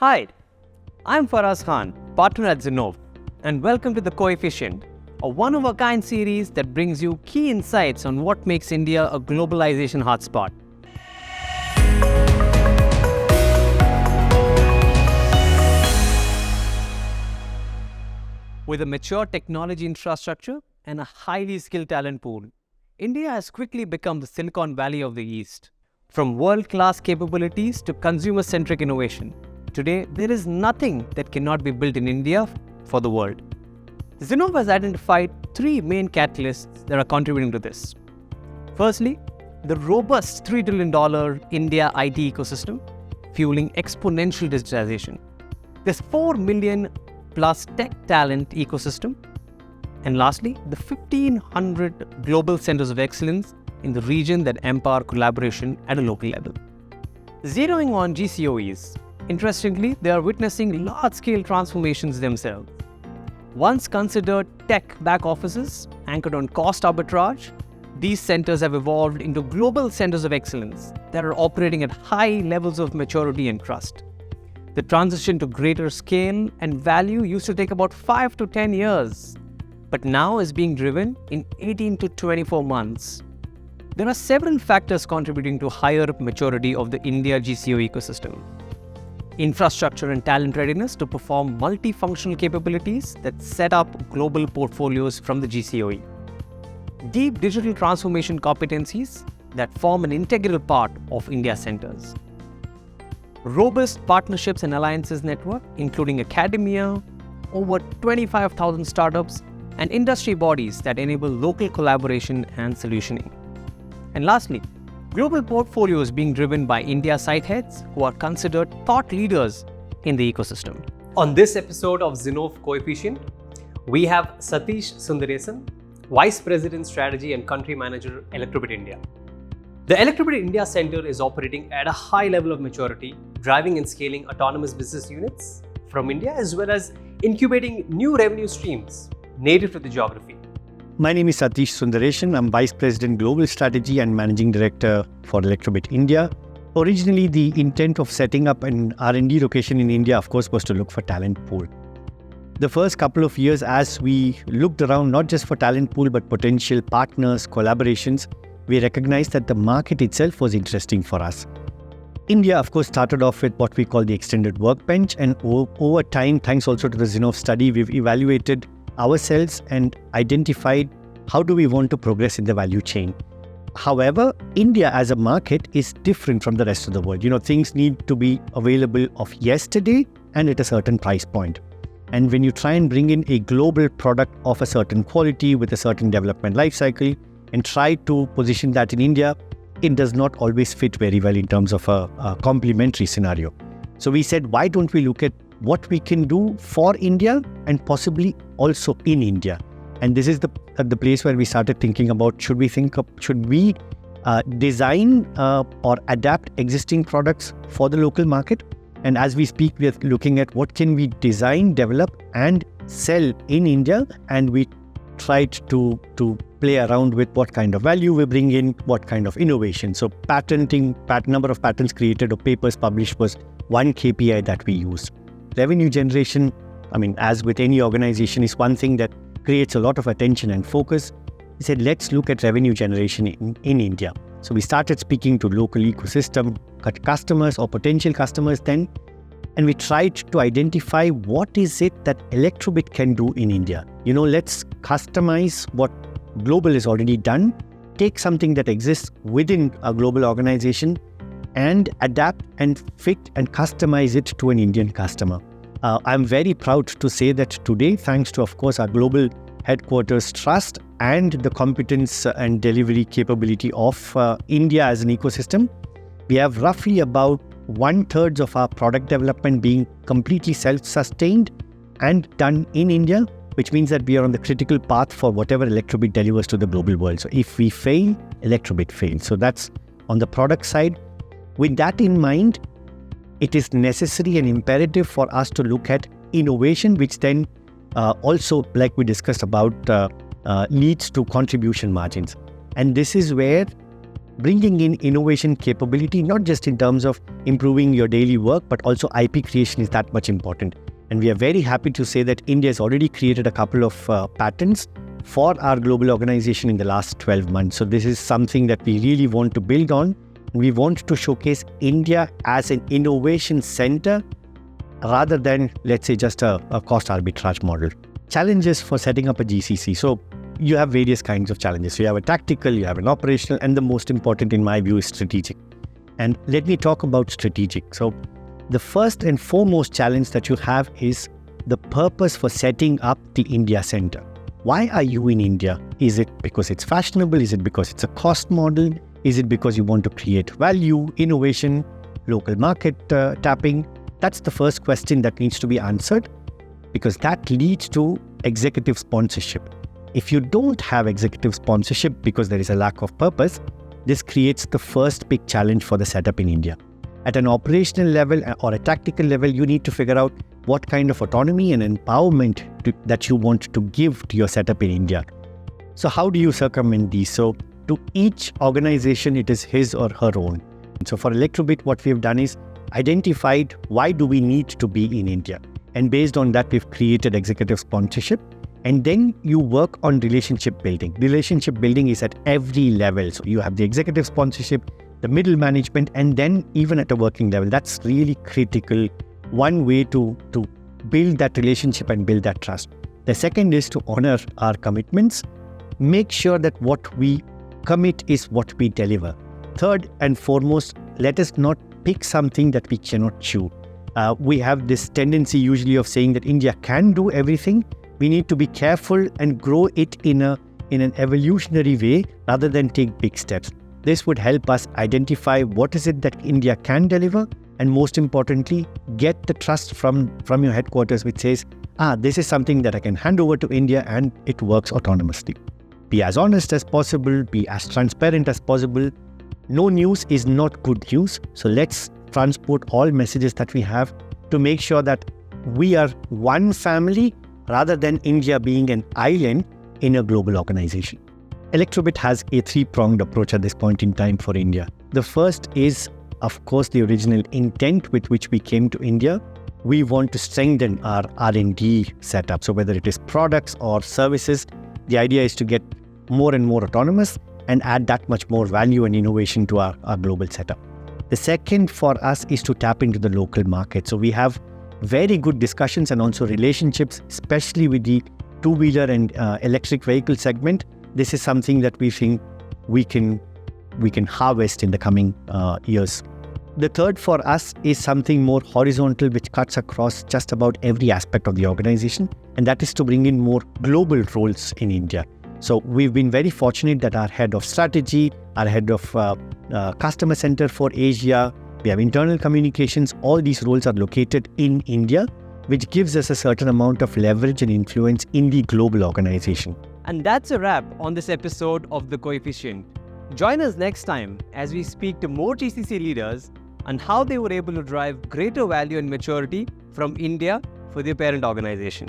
Hi, I'm Faraz Khan, partner at Zinnov, and welcome to the Coefficient, a one-of-a-kind series that brings you key insights on what makes India a globalization hotspot. With a mature technology infrastructure and a highly skilled talent pool, India has quickly become the Silicon Valley of the East. From world-class capabilities to consumer-centric innovation, today there is nothing that cannot be built in India for the world. Zinnov has identified three main catalysts that are contributing to this. Firstly, the robust $3 trillion India IT ecosystem fueling exponential digitization. There's 4 million plus tech talent ecosystem. And lastly, the 1,500 global centers of excellence in the region that empower collaboration at a local level. Zeroing on GCOEs, interestingly, they are witnessing large-scale transformations themselves. Once considered tech back offices anchored on cost arbitrage, these centers have evolved into global centers of excellence that are operating at high levels of maturity and trust. The transition to greater scale and value used to take about 5 to 10 years, but now is being driven in 18 to 24 months. There are several factors contributing to higher maturity of the India GCO ecosystem. Infrastructure and talent readiness to perform multifunctional capabilities that set up global portfolios from the GCOE. Deep digital transformation competencies that form an integral part of India centers. Robust partnerships and alliances network, including academia, over 25,000 startups, and industry bodies that enable local collaboration and solutioning. And lastly, global portfolios being driven by India site heads who are considered thought leaders in the ecosystem. On this episode of Zinnov COEfficient, we have Satish Sundaresan, Vice President Strategy and Country Manager, Elektrobit India. The Elektrobit India Center is operating at a high level of maturity, driving and scaling autonomous business units from India as well as incubating new revenue streams native to the geography. My name is Satish Sundaresan. I'm Vice President Global Strategy and Managing Director for Elektrobit India. Originally, the intent of setting up an R&D location in India, of course, was to look for talent pool. The first couple of years, as we looked around not just for talent pool, but potential partners, collaborations, we recognized that the market itself was interesting for us. India, of course, started off with what we call the extended workbench, and over time, thanks also to the Zinnov study, we've evaluated ourselves and identified how do we want to progress in the value chain. However, India as a market is different from the rest of the world. Things need to be available of yesterday and at a certain price point. And when you try and bring in a global product of a certain quality with a certain development life cycle and try to position that in India, it does not always fit very well in terms of a complementary scenario. So we said, why don't we look at what we can do for India and possibly also in India? And this is the place where we started thinking about should we design or adapt existing products for the local market? And as we speak, we are looking at what can we design, develop and sell in India, and we tried to play around with what kind of value we bring in, what kind of innovation. So number of patents created or papers published was one KPI that we used. Revenue generation, as with any organization, is one thing that creates a lot of attention and focus. We said, let's look at revenue generation in India. So we started speaking to local ecosystem customers or potential customers then, and we tried to identify what is it that Elektrobit can do in India. Let's customize what global is already done, take something that exists within a global organization and adapt and fit and customize it to an Indian customer. I'm very proud to say that today, thanks to, of course, our global headquarters trust and the competence and delivery capability of India as an ecosystem, we have roughly about 1/3 of our product development being completely self-sustained and done in India, which means that we are on the critical path for whatever Elektrobit delivers to the global world. So if we fail, Elektrobit fails. So that's on the product side. With that in mind, it is necessary and imperative for us to look at innovation, which then also, like we discussed about, leads to contribution margins. And this is where bringing in innovation capability, not just in terms of improving your daily work, but also IP creation is that much important. And we are very happy to say that India has already created a couple of patents for our global organization in the last 12 months. So this is something that we really want to build on. We want to showcase India as an innovation center rather than, let's say, just a cost arbitrage model. Challenges for setting up a GCC. So you have various kinds of challenges. So you have a tactical, you have an operational, and the most important in my view is strategic. And let me talk about strategic. So the first and foremost challenge that you have is the purpose for setting up the India Center. Why are you in India? Is it because it's fashionable? Is it because it's a cost model? Is it because you want to create value, innovation, local market tapping? That's the first question that needs to be answered, because that leads to executive sponsorship. If you don't have executive sponsorship because there is a lack of purpose, this creates the first big challenge for the setup in India. At an operational level or a tactical level, you need to figure out what kind of autonomy and empowerment that you want to give to your setup in India. So how do you circumvent these? So to each organization, it is his or her own. So for Elektrobit, what we have done is identified why do we need to be in India. And based on that, we've created executive sponsorship. And then you work on relationship building. Relationship building is at every level. So you have the executive sponsorship, the middle management, and then even at a working level. That's really critical. One way to build that relationship and build that trust. The second is to honor our commitments. Make sure that what we commit is what we deliver. Third and foremost, let us not pick something that we cannot chew. We have this tendency usually of saying that India can do everything. We need to be careful and grow it in an evolutionary way rather than take big steps. This would help us identify what is it that India can deliver, and most importantly, get the trust from your headquarters which says, this is something that I can hand over to India and it works autonomously. Be as honest as possible, be as transparent as possible. No news is not good news. So let's transport all messages that we have to make sure that we are one family rather than India being an island in a global organization. Elektrobit has a three-pronged approach at this point in time for India. The first is, of course, the original intent with which we came to India. We want to strengthen our R&D setup. So whether it is products or services, the idea is to get more and more autonomous and add that much more value and innovation to our global setup. The second for us is to tap into the local market. So we have very good discussions and also relationships, especially with the two-wheeler and electric vehicle segment. This is something that we think we can harvest in the coming years. The third for us is something more horizontal, which cuts across just about every aspect of the organization, and that is to bring in more global roles in India. So we've been very fortunate that our head of strategy, our head of customer center for Asia, we have internal communications, all these roles are located in India, which gives us a certain amount of leverage and influence in the global organization. And that's a wrap on this episode of The Coefficient. Join us next time as we speak to more GCC leaders and how they were able to drive greater value and maturity from India for their parent organization.